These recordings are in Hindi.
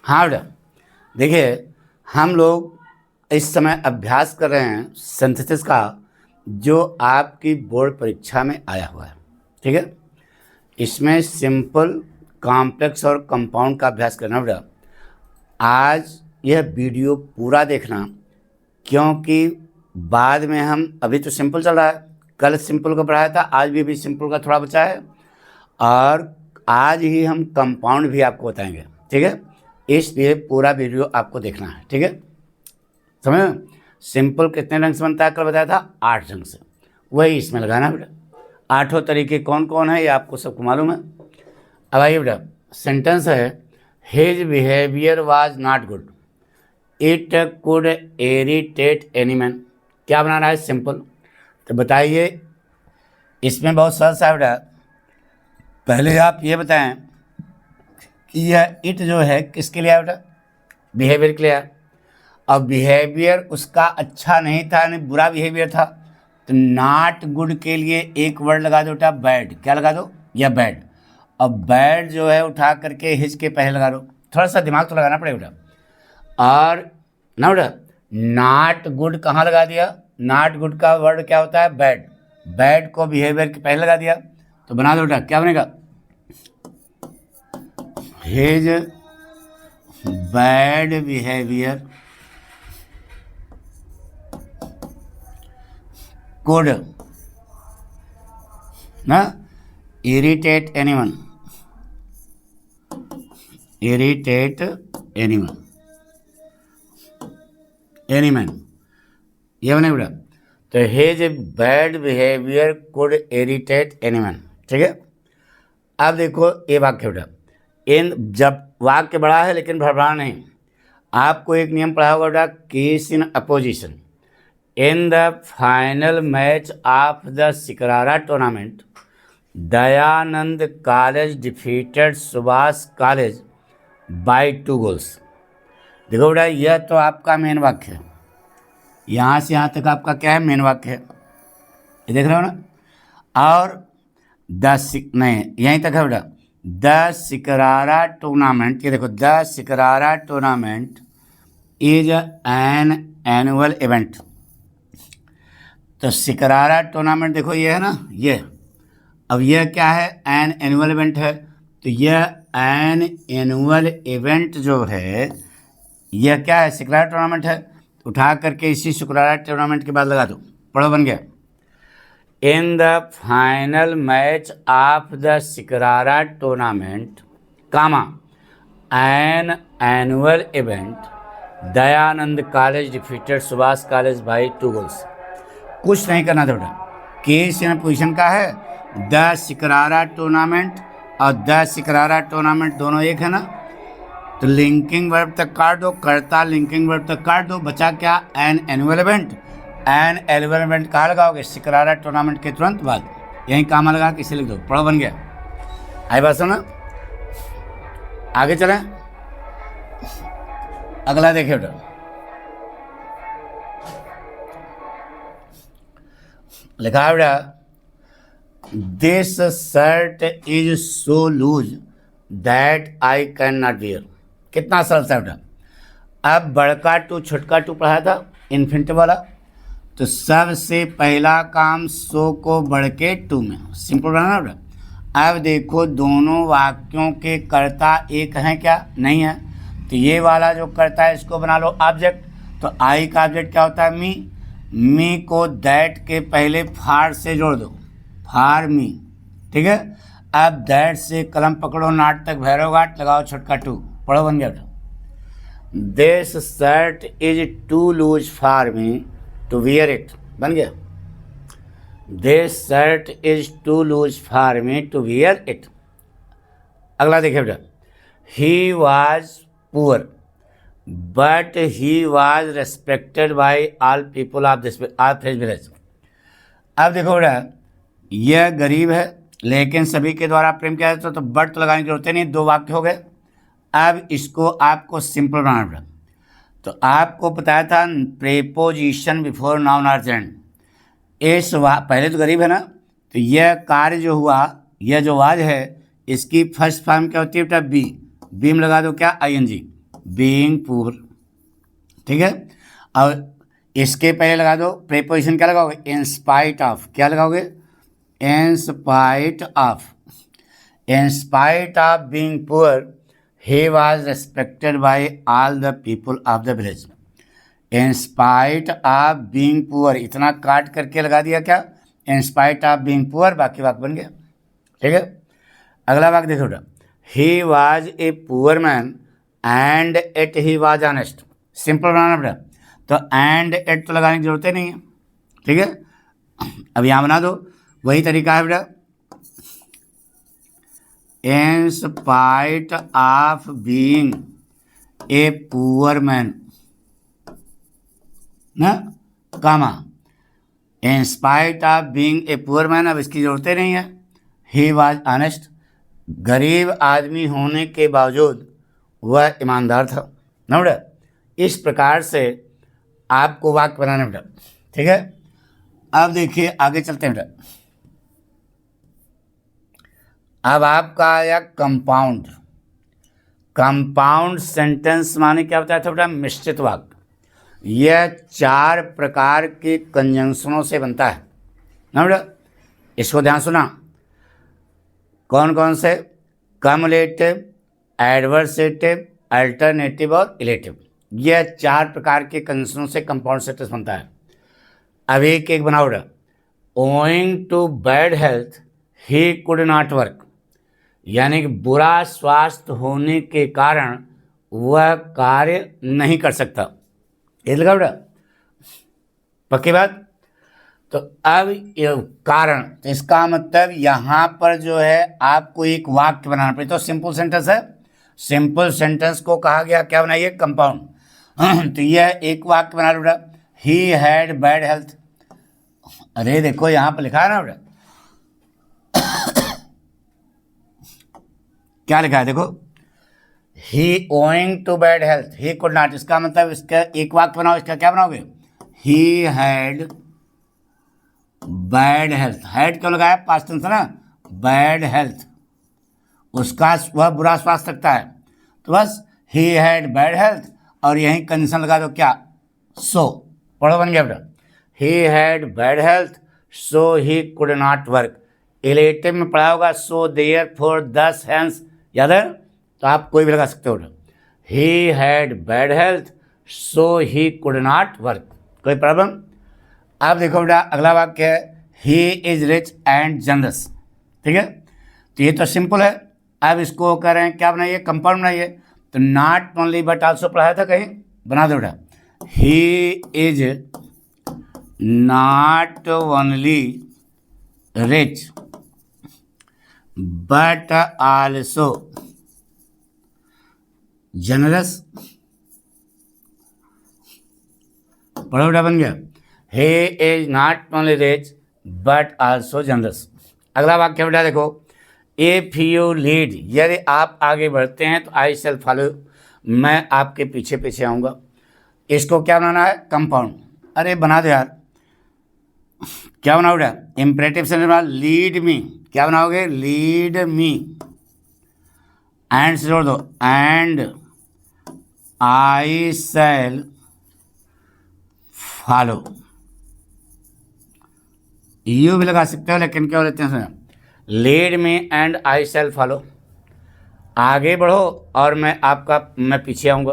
हाँ बेटा, देखिए हम लोग इस समय अभ्यास कर रहे हैं सिंथेसिस का, जो आपकी बोर्ड परीक्षा में आया हुआ है। ठीक है, इसमें सिंपल, कॉम्प्लेक्स और कंपाउंड का अभ्यास करना बेटा। आज यह वीडियो पूरा देखना, क्योंकि बाद में हम, अभी तो सिंपल चल रहा है, कल सिंपल का पढ़ाया था, आज भी सिंपल का थोड़ा बचा है, और आज ही हम कंपाउंड भी आपको बताएंगे। ठीक है, इसलिए पूरा वीडियो आपको देखना है। ठीक है, समझ में? सिंपल कितने रंग से बनता है कल बताया था, 8 रंग से, वही इसमें लगाना बेटा। 8 तरीके कौन कौन है ये आपको सबको मालूम है। अब आइए बेटा, सेंटेंस है his behaviour was not good, it could irritate any man. क्या बनाना है? सिंपल। तो बताइए, इसमें बहुत सरल सा है बेटा। पहले आप ये बताएं कि यह इट जो है किसके लिए है बेटा? बिहेवियर के लिए है। अब बिहेवियर उसका अच्छा नहीं था, यानी बुरा बिहेवियर था, तो नॉट गुड के लिए एक वर्ड लगा दो बेटा, बैड। क्या लगा दो? या बैड। अब बैड जो है उठा करके हिज के पहले लगा दो। थोड़ा सा दिमाग तो लगाना पड़ेगा बेटा। और ना बेटा, नॉट गुड कहाँ लगा दिया? नॉट गुड का वर्ड क्या होता है? बैड। बैड को बिहेवियर के पहले लगा दिया, तो बना दो बेटा, क्या बनेगा? हिज बैड बिहेवियर could ना irritate anyone, irritate anyone, any man, ये बने बेटा। तो his bad behavior could irritate anyone। ठीक है, अब देखो ये वाक्य बेटा, इन जब वाक्य बड़ा है लेकिन भड़बड़ा नहीं। आपको एक नियम पढ़ा होगा बेटा, case in opposition. In the final match of the Shikarara tournament, Dayanand College defeated Subhas College by 2 goals। देखो बेटा, यह तो आपका मेन वाक्य है, यहाँ से यहाँ तक आपका क्या है? मेन वाक्य है, ये देख रहे हो ना। और नहीं, यहीं तक है बेटा। द शिकरारा टूर्नामेंट, ये देखो, the Shikarara tournament is an annual event. तो शिकरारा टूर्नामेंट देखो, ये है ना, ये। अब यह क्या है? एन एनुअल इवेंट है। तो यह एन एनुअल इवेंट जो है, यह क्या है? शिकरारा टूर्नामेंट है। उठा करके इसी शिकरारा टूर्नामेंट के बाद लगा दो, पढ़ो, बन गया। In the final match of the Shikarara tournament, comma an annual event, Dayanand College defeated Subhash College by 2 goals. कुछ नहीं करना था बेटा, केस इन पोजीशन का है। द शिकरारा टूर्नामेंट और द शिकरारा टूर्नामेंट दोनों एक है ना, तो लिंकिंग वर्ब तक काट दो, कर्ता लिंकिंग वर्ब तक काट दो, बचा क्या? N annual event. N annual event कहाँ लगाओगे? शिकरारा टूर्नामेंट के तुरंत बाद, यहीं कामा लगा के इसे लिख दो, पढ़ो, बन गया। आई बात सुना? आगे चलें, अगला देखिए बेटा। लिखा है बेटा, this shirt is so lose that I can not wear. कितना सरल सा बेटा। अब बड़का टू छोटका टू पढ़ाया था, इन्फिनिटिव वाला। तो सबसे पहला काम सो को बढ़ के टू में, सिंपल बनाना बेटा। अब देखो, दोनों वाक्यों के कर्ता एक हैं क्या? नहीं है। तो ये वाला जो कर्ता है इसको बना लो ऑब्जेक्ट। तो आई का ऑब्जेक्ट क्या होता है? मी। मी को दैट के पहले फार से जोड़ दो, फार मी। ठीक है, अब दैट से कलम पकड़ो, नाट तक भैरव घाट लगाओ, छोटका टू, पढ़ो, बन गया बेटा। This shirt is too loose for me to wear it, बन गया। This shirt is too loose for me to wear it. अगला देखिए बेटा, he was poor but he was respected by all people of this village. अब देखो बेटा, यह गरीब है लेकिन सभी के द्वारा प्रेम किया जाता, तो बट तो लगाने की जरूरत नहीं, 2 वाक्य हो गए। अब इसको आपको सिंपल बनाना पड़ा। तो आपको बताया था प्रेपोजिशन बिफोर नाउन और जेंड। पहले तो गरीब है ना, तो यह कार्य जो हुआ, यह जो वाज है, इसकी फर्स्ट फॉर्म क्या होती है बेटा? बी। बी में लगा दो क्या? ING। बीइंग पुअर, ठीक है। अब इसके पहले लगा दो प्रीपोजिशन, क्या लगाओगे, इन स्पाइट ऑफ, क्या लगाओगे, इन spite of, in spite of being poor he was respected by all the people of the village. In spite of being poor, इतना काट करके लगा दिया क्या, इन स्पाइट ऑफ बीइंग पुअर, बाकी वाक्य बन गया, ठीक है। अगला वाक्य देखो बेटा, he was a poor man and at he was honest. Simple बनाना बेटा, तो एंड एट तो लगाने की जरूरत ही नहीं है, ठीक है। अब यहाँ बना दो, वही तरीका है बेटा, in spite of being a poor man ना, comma, in spite of being a poor man, अब इसकी जरूरत ही नहीं है, ही वॉज ऑनेस्ट, गरीब आदमी होने के बावजूद वह ईमानदार था ना बेटा। इस प्रकार से आपको वाक्य बनाना बेटा, ठीक है। अब देखिए आगे चलते हैं बेटा, अब आपका आया कंपाउंड। कंपाउंड सेंटेंस माने क्या बताया था बेटा, मिश्रित वाक्य। यह 4 प्रकार के कंजंक्शनों से बनता है ना बेटा, इसको ध्यान सुना, कौन कौन से, कम्युलेटिव, एडवर्सेटिव, अल्टरनेटिव और इलेटिव। यह 4 प्रकार के कंजंक्शनों से कंपाउंड सेंटेंस बनता है। अब एक एक बनाओ बेटा, owing to bad health he could not work, यानी कि बुरा स्वास्थ्य होने के कारण वह कार्य नहीं कर सकता, ये लगा बेटा, पक्की बात। तो अब ये कारण, तो इसका मतलब यहाँ पर जो है आपको एक वाक्य बनाना पड़ेगा, तो सिंपल सेंटेंस है, सिंपल सेंटेंस को कहा गया क्या बनाइए, कंपाउंड। तो यह एक वाक्य बना लो बेटा, ही हैड बैड हेल्थ, अरे देखो यहाँ पर लिखा है ना बेटा, क्या लिखा है देखो, he owing to bad health he could not, इसका मतलब इसका एक वाक्य बनाओ, इसका क्या बनाओगे, he had bad health, had क्यों लगाया, पास्ट टेंस ना, बैड हेल्थ, उसका वह बुरा स्वास्थ्य रखता है, तो बस ही हैड बैड हेल्थ और यहीं कंडीशन लगा दो क्या, सो, पढ़ो बन गया बेटा, he had bad health so he could not work. इलेटिव में पढ़ा होगा so therefore thus hence, याद है, तो आप कोई भी लगा सकते हो, he had bad health so he could not work, कोई प्रॉब्लम। अब देखो बेटा अगला वाक्य है, he is rich and generous, ठीक है। तो ये तो सिंपल है, अब इसको कह रहे हैं क्या बनाइए, कंपाउंड बनाइए, तो नॉट ओनली बट आल्सो पढ़ाया था कहीं, बना दो बेटा, he is not only rich but also generous, पढ़ो बेटा बन गया, he is not only rich but also generous। अगला वाक्य बेटा देखो, if you lead, यदि आप आगे बढ़ते हैं तो I shall follow, मैं आपके पीछे पीछे आऊँगा। इसको क्या बनाना है, कंपाउंड, अरे बना दो यार, क्या बनाओ बेटा, इम्परेटिव सेंटेंस बना, लीड मी, क्या बनाओगे, लीड मी, एंड से जोड़ दो, एंड I shall follow, यू भी लगा सकते हो लेकिन क्या लेते हैं, lead me and I shall follow, आगे बढ़ो और मैं पीछे आऊँगा,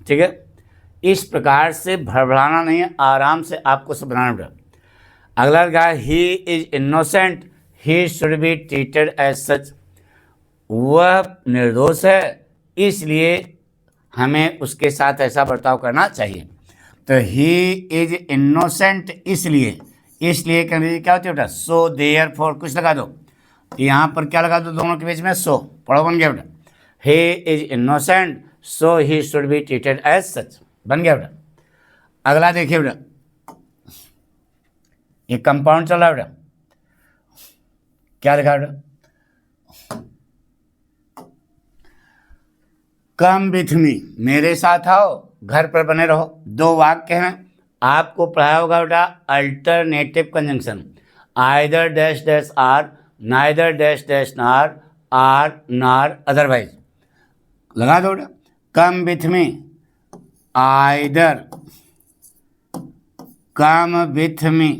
ठीक है। इस प्रकार से भड़बड़ाना नहीं है, आराम से आपको सब बनाना पड़ेगा। अगला लगा, he is innocent he should be treated as such, वह निर्दोष है इसलिए हमें उसके साथ ऐसा बर्ताव करना चाहिए। तो ही इज इनोसेंट इसलिए करने क्या होती है बेटा, सो देयर फॉर, कुछ लगा दो, तो यहाँ पर क्या लगा दो दोनों के बीच में, सो, पढ़ो बन गया बेटा, he is innocent so he should be treated as such, बन गया बेटा। अगला देखिए बेटा, ये कंपाउंड चल रहा है बेटा, क्या लिखा है बेटा, कम विथ मी, मेरे साथ आओ, घर पर बने रहो। 2 वाक्य हैं, आपको पढ़ाया होगा बेटा alternative conjunction, either dash dash or, neither dash dash nor, or nor otherwise, लगा दो बेटा। Come with me, either come with me,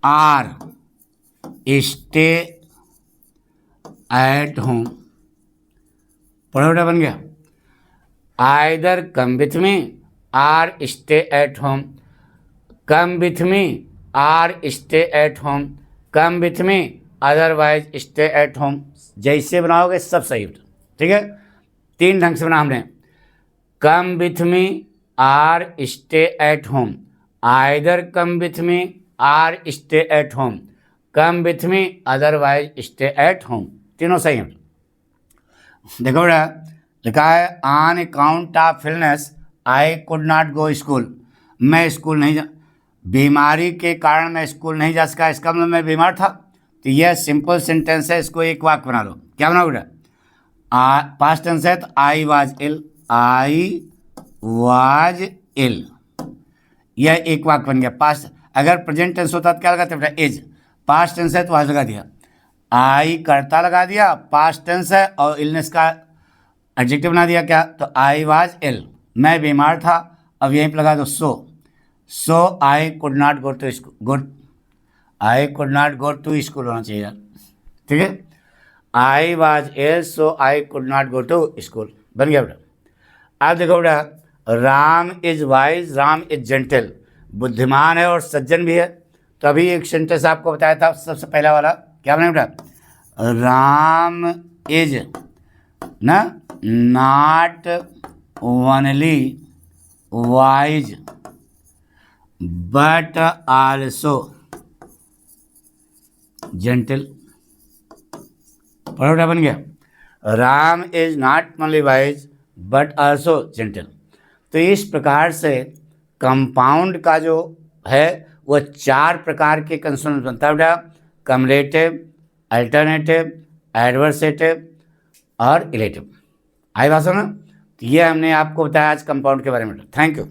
or stay at home. पढ़ो बेटा, बन गया। Either come with me or stay at home, come with me or stay at home, come with me otherwise stay at home. जैसे बनाओगे सब सही होता, ठीक है। 3 ढंग से बना हमने। Come with me or stay at home, either come with me or stay at home, come with me otherwise stay at home. तीनों सही हैं। देखो बेटा, लिखा है on account of illness I could not go school. मैं स्कूल नहीं जा, बीमारी के कारण मैं स्कूल नहीं जा सका, इसका मतलब मैं बीमार था। तो यह सिंपल सेंटेंस है, इसको एक वाक्य बना लो। क्या बनाओ बेटा? पास्ट टेंस है तो आई वाज इल, आई वाज इल, यह एक वाक्य बन गया। पास्ट, अगर प्रेजेंट टेंस होता तो क्या लगाते बेटा? इज। पास्ट टेंस है तो वाज लगा दिया, आई कर्ता लगा दिया, पास्ट टेंस है और इलनेस का एडजेक्टिव बना दिया। क्या? तो आई वाज इल, मैं बीमार था। अब यहीं पर लगा दो so I could not go to school, I could not go to school होना चाहिए, ठीक है। I was ill so I could not go to school, बन गया बेटा। अब देखो बेटा, Ram is wise, Ram is gentle, बुद्धिमान है और सज्जन भी है। तो अभी एक सेंटेंस आपको बताया था सबसे पहला वाला, क्या बना बेटा? राम इज ना not only wise but also gentle. पढ़ोटा बन गया। Ram is not only wise but also gentle. तो इस प्रकार से कंपाउंड का जो है वह 4 प्रकार के कंसोनेंट बनता है बेटा। कम्युलेटिव, अल्टरनेटिव, एडवर्सेटिव और इलेटिव। आई बात ना? तो ये हमने आपको बताया आज कंपाउंड के बारे में। Thank you.